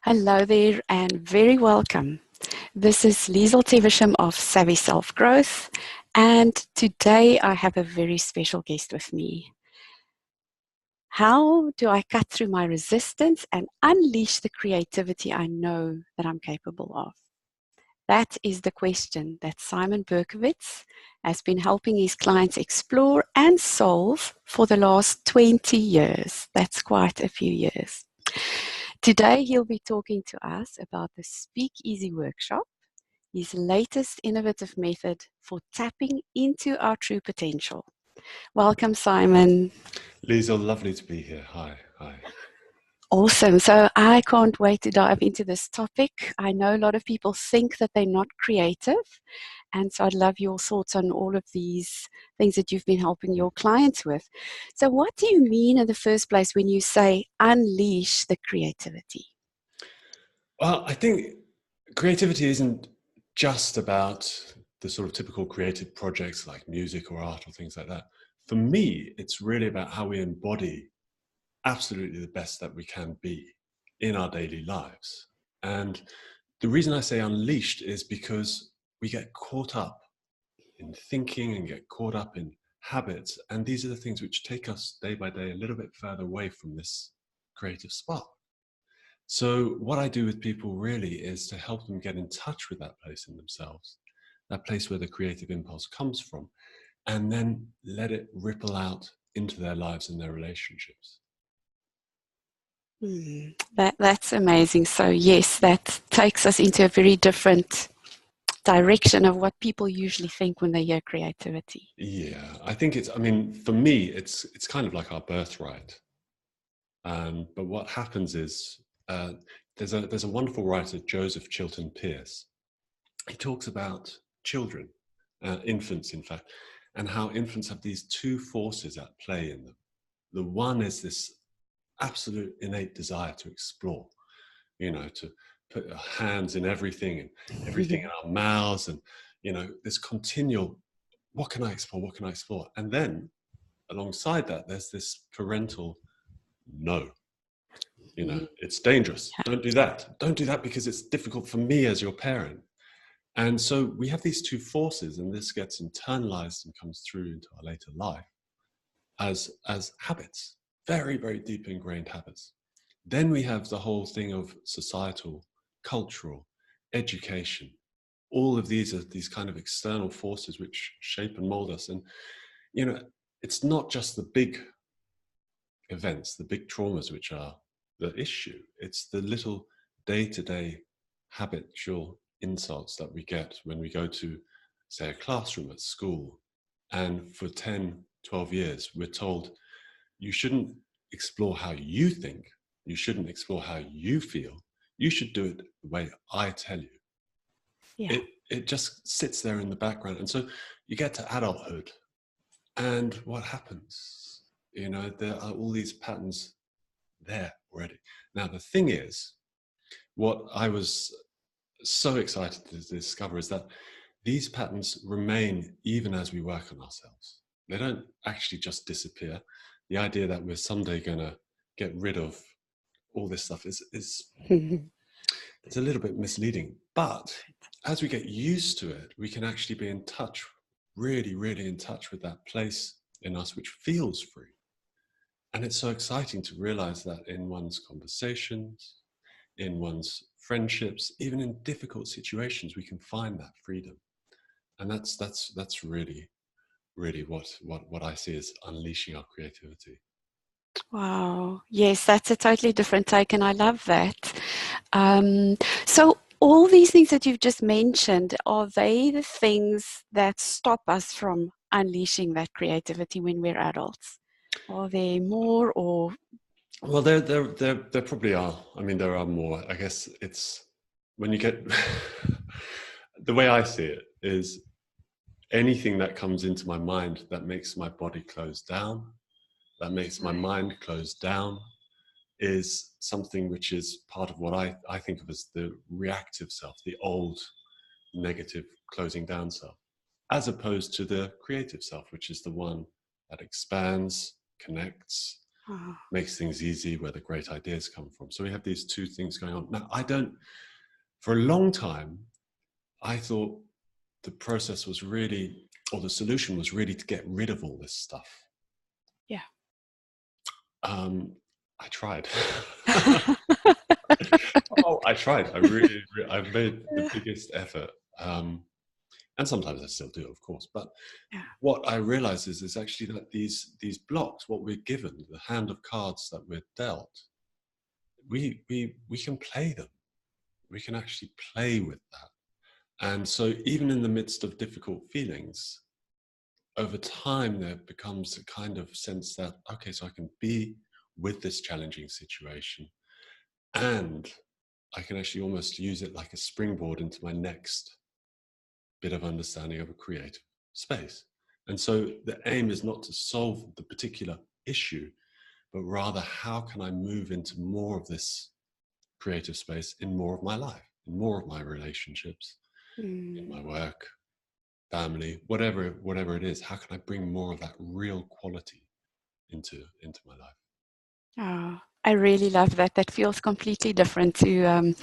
Hello there and very welcome. This is Liesel of Savvy Self-Growth, and today I have a very special guest with me. How do I cut through my resistance and unleash the creativity I know that I'm capable of? That is the question that Simon Berkowitz has been helping his clients explore and solve for the last 20 years. That's quite a few years. Today, he'll be talking to us about the SpeakEasy workshop, his latest innovative method for tapping into our true potential. Welcome, Simon. Liesel, lovely to be here. Hi. Awesome. So I can't wait to dive into this topic. I know a lot of people think that they're not creative. And so I'd love your thoughts on all of these things that you've been helping your clients with. So what do you mean in the first place when you say unleash the creativity? Well, I think creativity isn't just about the sort of typical creative projects like music or art or things like that. For me, it's really about how we embody absolutely the best that we can be in our daily lives. And the reason I say unleashed is because we get caught up in thinking and get caught up in habits. And these are the things which take us day by day a little bit further away from this creative spark. So what I do with people really is to help them get in touch with that place in themselves, that place where the creative impulse comes from, and then let it ripple out into their lives and their relationships. That's amazing. So yes, that takes us into a very different direction of what people usually think when they hear creativity. Yeah, I think for me, it's kind of like our birthright. But what happens is, there's a wonderful writer, Joseph Chilton Pearce. He talks about children, infants, in fact, and how infants have these two forces at play in them. The one is this absolute innate desire to explore, to put our hands in everything and everything in our mouths, and this continual, what can I explore? What can I explore? And then alongside that, there's this parental no. It's dangerous. Don't do that. Don't do that because it's difficult for me as your parent. And so we have these two forces, and this gets internalized and comes through into our later life as habits, very, very deep ingrained habits. Then we have the whole thing of societal, cultural, education. All of these are these kind of external forces which shape and mold us. And, it's not just the big events, the big traumas, which are the issue. It's the little day-to-day habitual insults that we get when we go to, say, a classroom at school. And for 10, 12 years, we're told, you shouldn't explore how you think. You shouldn't explore how you feel. You should do it the way I tell you. Yeah. It just sits there in the background. And so you get to adulthood. And what happens? There are all these patterns there already. Now, the thing is, what I was so excited to discover is that these patterns remain even as we work on ourselves. They don't actually just disappear. The idea that we're someday going to get rid of all this stuff is it's a little bit misleading. But as we get used to it, we can actually be in touch, really, really in touch with that place in us which feels free. And it's so exciting to realize that in one's conversations, in one's friendships, even in difficult situations, we can find that freedom. And that's really, really what I see as unleashing our creativity. Wow. Yes, that's a totally different take, and I love that. So all these things that you've just mentioned, are they the things that stop us from unleashing that creativity when we're adults? Are there more, or? Well, there probably are. I mean, there are more. I guess it's when you get the way I see it is anything that comes into my mind that makes my body close down, that makes my mind close down, is something which is part of what I think of as the reactive self, the old negative closing down self, as opposed to the creative self, which is the one that expands, connects, Oh, makes things easy, where the great ideas come from. So we have these two things going on. Now, for a long time, I thought the process was really, or the solution was really to get rid of all this stuff. yeah. I tried. Oh, I tried. I've made the biggest effort. And sometimes I still do, of course. But Yeah. what I realize is actually that these blocks, what we're given, the hand of cards that we're dealt, we can play them. We can actually play with that. And so even in the midst of difficult feelings, over time there becomes a kind of sense that, okay, so I can be with this challenging situation, and I can actually almost use it like a springboard into my next bit of understanding of a creative space. And so the aim is not to solve the particular issue, but rather how can I move into more of this creative space in more of my life, in more of my relationships, in my work, family, whatever it is. How can I bring more of that real quality into my life? Oh, I really love that. That feels completely different to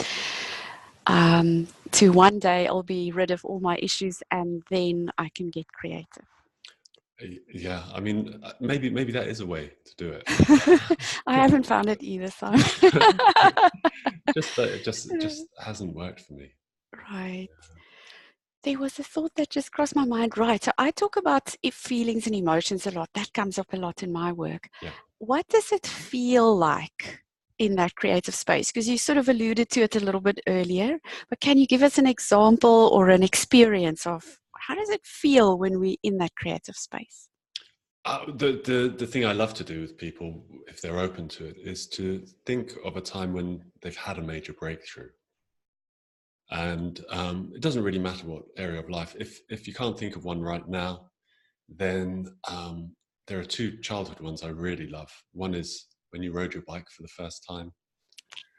one day I'll be rid of all my issues and then I can get creative. Yeah, I mean, maybe that is a way to do it. I haven't found it either, Simon. Just that it just hasn't worked for me. Right. There was a thought that just crossed my mind. Right. So I talk about feelings and emotions a lot. That comes up a lot in my work. Yeah. What does it feel like in that creative space? Because you sort of alluded to it a little bit earlier, but can you give us an example or an experience of how does it feel when we're in that creative space? The thing I love to do with people, if they're open to it, is to think of a time when they've had a major breakthrough. And it doesn't really matter what area of life. If you can't think of one right now, then there are two childhood ones I really love. One is when you rode your bike for the first time.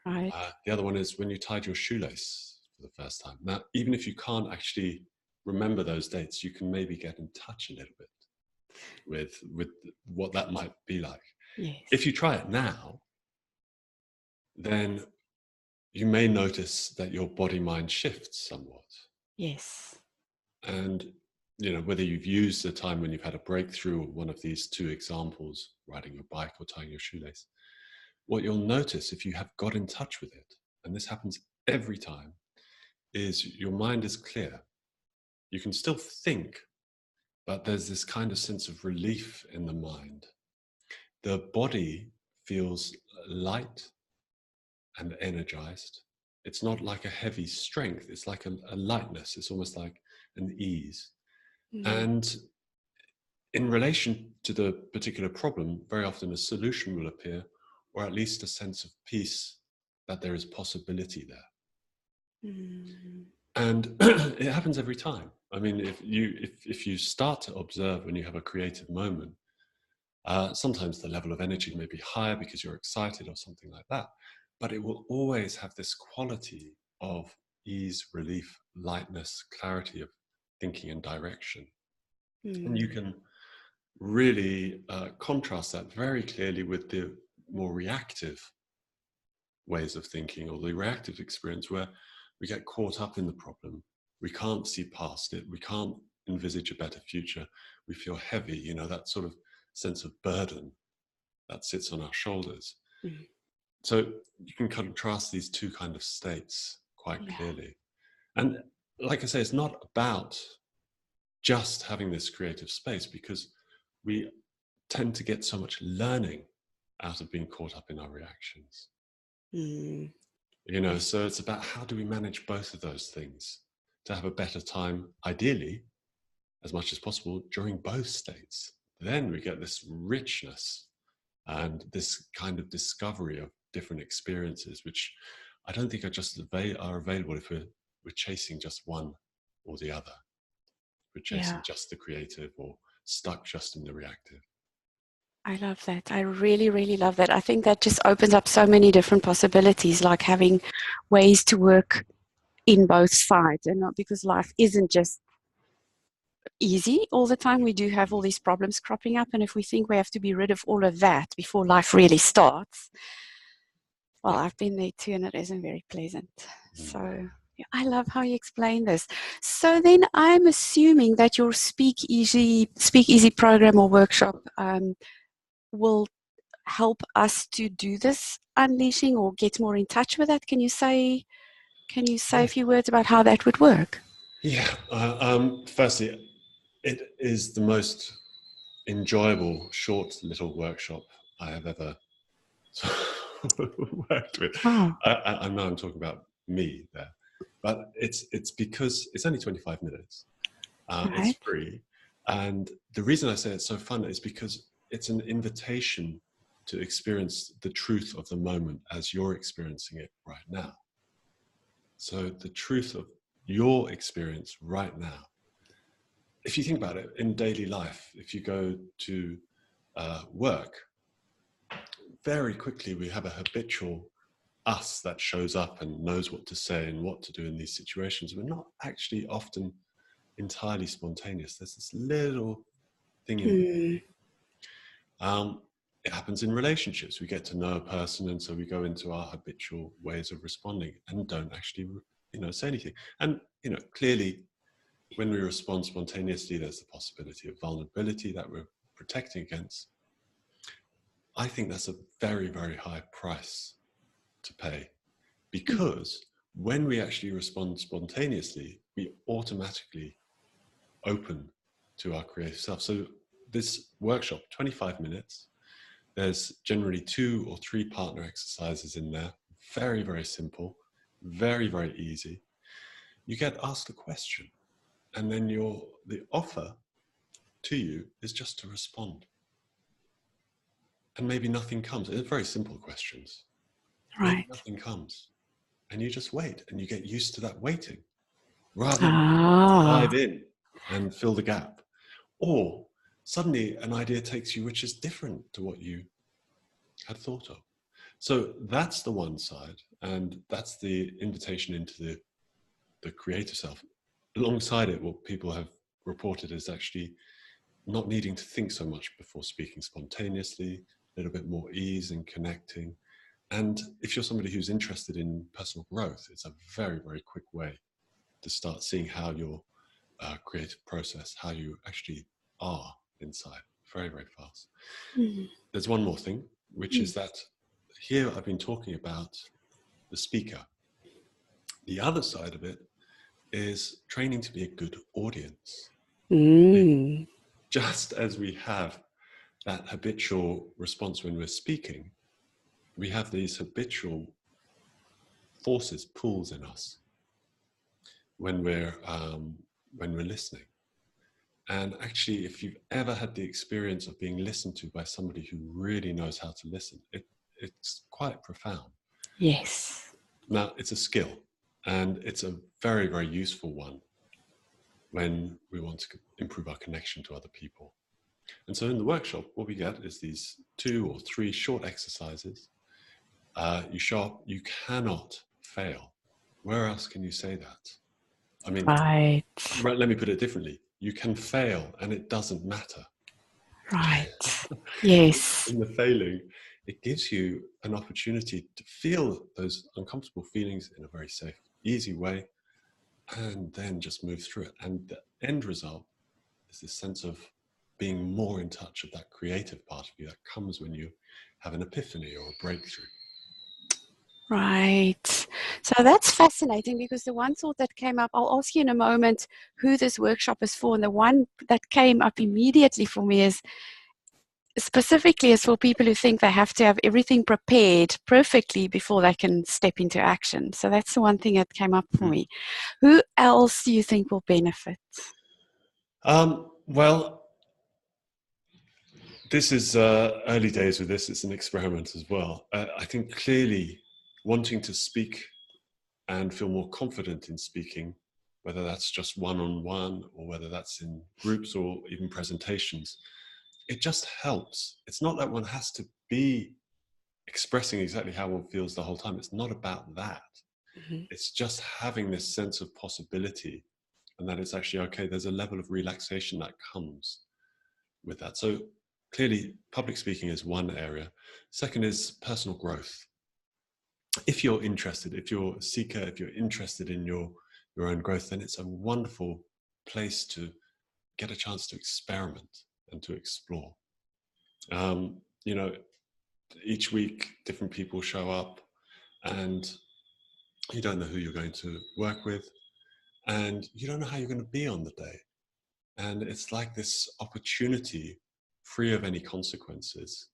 Right. The other one is when you tied your shoelace for the first time. Now, even if you can't actually remember those dates, you can maybe get in touch a little bit with what that might be like. Yes. If you try it now, then you may notice that your body mind shifts somewhat. Yes. And whether you've used the time when you've had a breakthrough or one of these two examples, riding your bike or tying your shoelace, what you'll notice if you have got in touch with it, and this happens every time, is your mind is clear. You can still think, but there's this kind of sense of relief in the mind. The body feels light and energized. It's not like a heavy strength. It's like a lightness. It's almost like an ease. And in relation to the particular problem, very often a solution will appear, or at least a sense of peace that there is possibility there. And it happens every time. I mean, if you start to observe when you have a creative moment, sometimes the level of energy may be higher because you're excited or something like that, but it will always have this quality of ease, relief, lightness, clarity of thinking and direction. And you can really contrast that very clearly with the more reactive ways of thinking, or the reactive experience where we get caught up in the problem. We can't see past it. We can't envisage a better future. We feel heavy, that sort of sense of burden that sits on our shoulders. So you can contrast these two kind of states quite clearly. And like I say, it's not about just having this creative space, because we tend to get so much learning out of being caught up in our reactions. So it's about how do we manage both of those things to have a better time, ideally, as much as possible, during both states. Then we get this richness and this kind of discovery of different experiences, which I don't think are available if we're chasing just one or the other. We're chasing just the creative or stuck just in the reactive. I love that. I really, really love that. I think that just opens up so many different possibilities, like having ways to work in both sides, and not because life isn't just easy all the time. We do have all these problems cropping up, and if we think we have to be rid of all of that before life really starts, well, I've been there too, and it isn't very pleasant. So yeah, I love how you explain this. So then I'm assuming that your SpeakEasy program or workshop will help us to do this unleashing or get more in touch with that. Can you say a few words about how that would work? Yeah. Firstly, it is the most enjoyable, short little workshop I have ever worked with. Wow. I know I'm talking about me there, but it's because it's only 25 minutes. Right. It's free. And the reason I say it's so fun is because it's an invitation to experience the truth of the moment as you're experiencing it right now. So the truth of your experience right now. If you think about it in daily life, if you go to work, very quickly we have a habitual us that shows up and knows what to say and what to do in these situations. We're not actually often entirely spontaneous. There's this little thing in it happens in relationships. We get to know a person, and so we go into our habitual ways of responding and don't actually, say anything. And clearly, when we respond spontaneously, there's the possibility of vulnerability that we're protecting against. I think that's a very, very high price to pay, because when we actually respond spontaneously, we automatically open to our creative self. So this workshop, 25 minutes, there's generally 2 or 3 partner exercises in there. Very, very simple, very, very easy. You get asked a question, and then the offer to you is just to respond. And maybe nothing comes. It's very simple questions. Right. Maybe nothing comes. And you just wait, and you get used to that waiting rather than dive in and fill the gap. Or suddenly an idea takes you which is different to what you had thought of. So that's the one side, and that's the invitation into the creative self. Alongside it, what people have reported is actually not needing to think so much before speaking spontaneously, a little bit more ease in connecting. And if you're somebody who's interested in personal growth, it's a very, very quick way to start seeing how your creative process, how you actually are inside, very, very fast. There's one more thing, which is that here I've been talking about the speaker. The other side of it is training to be a good audience. Just as we have that habitual response when we're speaking, we have these habitual forces, pulls in us when we're listening. And actually, if you've ever had the experience of being listened to by somebody who really knows how to listen, it's quite profound. Yes. Now, it's a skill, and it's a very, very useful one when we want to improve our connection to other people. And so in the workshop, what we get is these 2 or 3 short exercises. You show up, you cannot fail. Where else can you say that? I mean, right. Let me put it differently. You can fail and it doesn't matter. Right. Yes. In the failing, it gives you an opportunity to feel those uncomfortable feelings in a very safe, easy way, and then just move through it. And the end result is this sense of being more in touch with that creative part of you that comes when you have an epiphany or a breakthrough. Right. So that's fascinating, because the one thought that came up, I'll ask you in a moment who this workshop is for, and the one that came up immediately for me is specifically is for people who think they have to have everything prepared perfectly before they can step into action. So that's the one thing that came up for me. Who else do you think will benefit? Well, this is early days with this. It's an experiment as well. I think clearly wanting to speak and feel more confident in speaking, whether that's just one-on-one or whether that's in groups or even presentations, it just helps. It's not that one has to be expressing exactly how one feels the whole time. It's not about that. It's just having this sense of possibility and that it's actually okay. There's a level of relaxation that comes with that. So clearly, public speaking is one area. Second is personal growth. If you're interested, if you're a seeker, if you're interested in your own growth, then it's a wonderful place to get a chance to experiment and to explore. You know, each week different people show up, and you don't know who you're going to work with, and you don't know how you're going to be on the day. And it's like this opportunity, free of any consequences,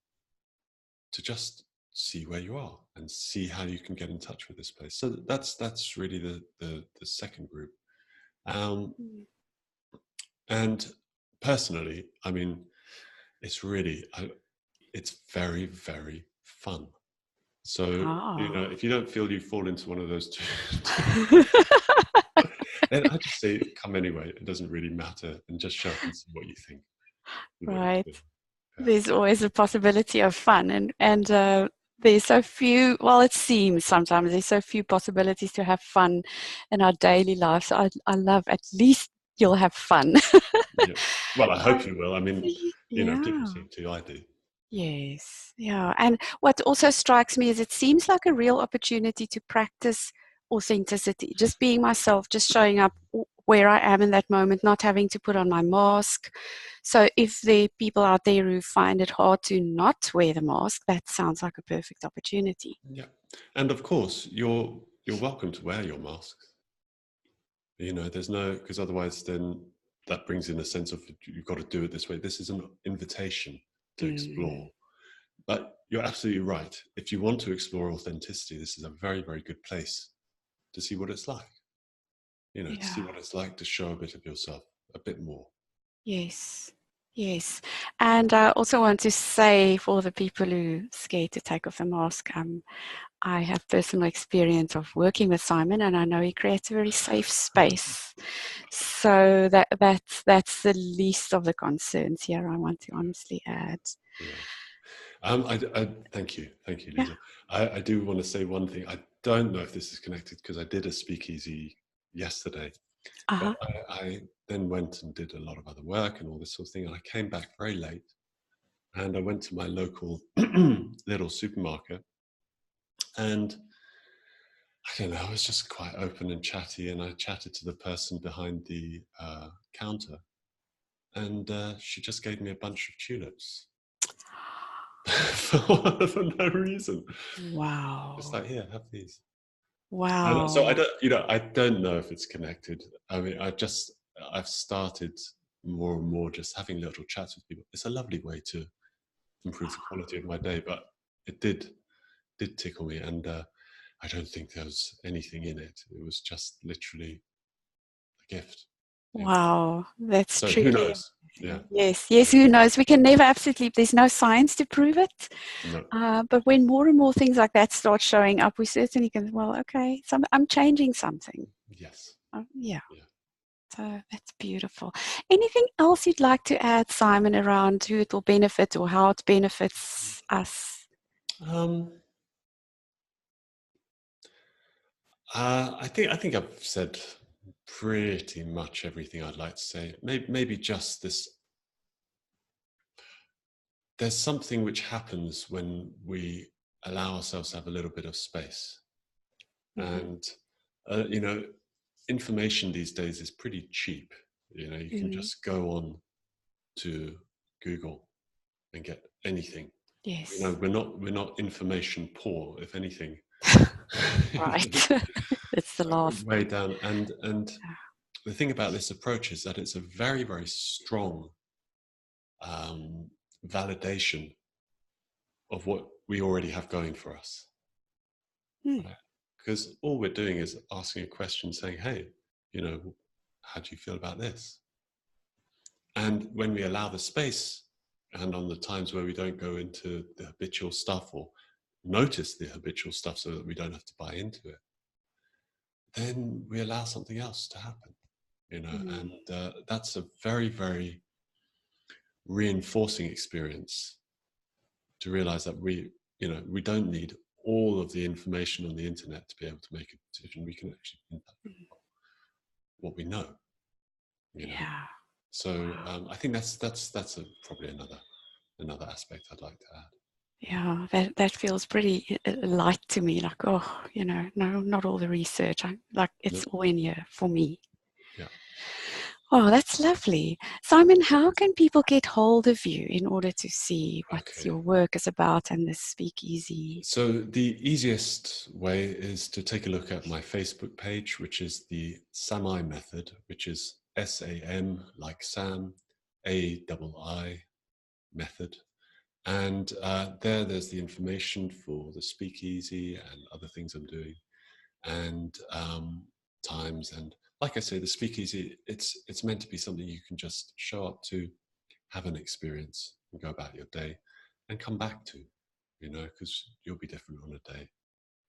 to just see where you are and see how you can get in touch with this place. So that's really the second group. And personally, I mean, it's really, it's very, very fun. So, if you don't feel you fall into one of those two, then I just say come anyway. It doesn't really matter, and just show up and see what you think. Right. Yeah. There's always a possibility of fun, and there's so few, well, it seems sometimes there's so few possibilities to have fun in our daily life. So I love, at least you'll have fun. Yeah. Well, I hope you will. I mean, people Yeah. seem to. I do. Yes. Yeah. And what also strikes me is it seems like a real opportunity to practice authenticity, just being myself, just showing up where I am in that moment, not having to put on my mask. So if there are people out there who find it hard to not wear the mask, that sounds like a perfect opportunity. Yeah. And of course, you're welcome to wear your masks. There's no, because otherwise then that brings in a sense of you've got to do it this way. This is an invitation to explore. But you're absolutely right. If you want to explore authenticity, this is a very, very good place to see what it's like. To see what it's like to show a bit of yourself, a bit more. Yes. Yes. And I also want to say, for the people who are scared to take off the mask, I have personal experience of working with Simon, and I know he creates a very safe space. So that's the least of the concerns here, I want to honestly add. Yeah. I thank you, Liesel. I do want to say one thing. I don't know if this is connected because I did a speakeasy yesterday, but I then went and did a lot of other work and all this sort of thing. And I came back very late, and I went to my local little supermarket, and I don't know, I was just quite open and chatty, and I chatted to the person behind the counter, and she just gave me a bunch of tulips. for no reason. Wow. Just like, here, have these. Wow. And so I don't know if it's connected. I mean, I've started more and more just having little chats with people. It's a lovely way to improve the quality of my day, but it did tickle me, and I don't think there was anything in it. It was just literally a gift. Wow, that's so truly who knows? amazing. Yes, who knows? We can never absolutely, there's no science to prove it. No. But when more and more things like that start showing up, we certainly can, well, okay, I'm changing something. Yes. Yeah. So that's beautiful. Anything else you'd like to add, Simon, around who it will benefit or how it benefits us? I think I've said pretty much everything I'd like to say. Maybe just this. There's something which happens when we allow ourselves to have a little bit of space, and information these days is pretty cheap. You can just go on to Google and get anything. Yes. We're not information poor, if anything. Right. It's the last. Way down. And the thing about this approach is that it's a very, very strong validation of what we already have going for us. Right? Because all we're doing is asking a question saying, hey, how do you feel about this? And when we allow the space, and on the times where we don't go into the habitual stuff or notice the habitual stuff so that we don't have to buy into it, then we allow something else to happen, and that's a very, very reinforcing experience to realize that we don't need all of the information on the internet to be able to make a decision. We can actually impact what we know. you know. Yeah. So Wow. I think that's probably another aspect I'd like to add. Yeah, that feels pretty light to me. Like, oh, no, not all the research. Like, it's No, all in here for me. yeah. Oh, that's lovely. Simon, how can people get hold of you in order to see what Okay. your work is about and the Speakeasy? So the easiest way is to take a look at my Facebook page, which is the SAMI method, which is SAM like Sam, AII method. And there's the information for the Speakeasy and other things I'm doing, and times. And like I say, the Speakeasy, it's meant to be something you can just show up to, have an experience, and go about your day, and come back to, because you'll be different on a day,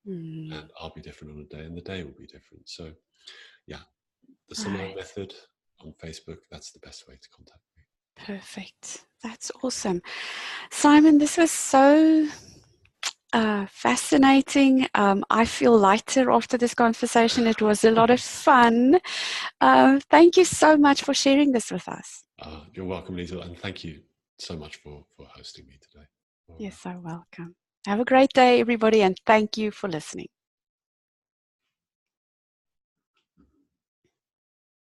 Mm, and I'll be different on a day, and the day will be different. So, yeah, the Simone right. method on Facebook, that's the best way to contact me. Perfect. That's awesome. Simon, this was so fascinating. I feel lighter after this conversation. It was a lot of fun. Thank you so much for sharing this with us. You're welcome, Liesel, and thank you so much for hosting me today. All You're right. so welcome. Have a great day, everybody, and thank you for listening.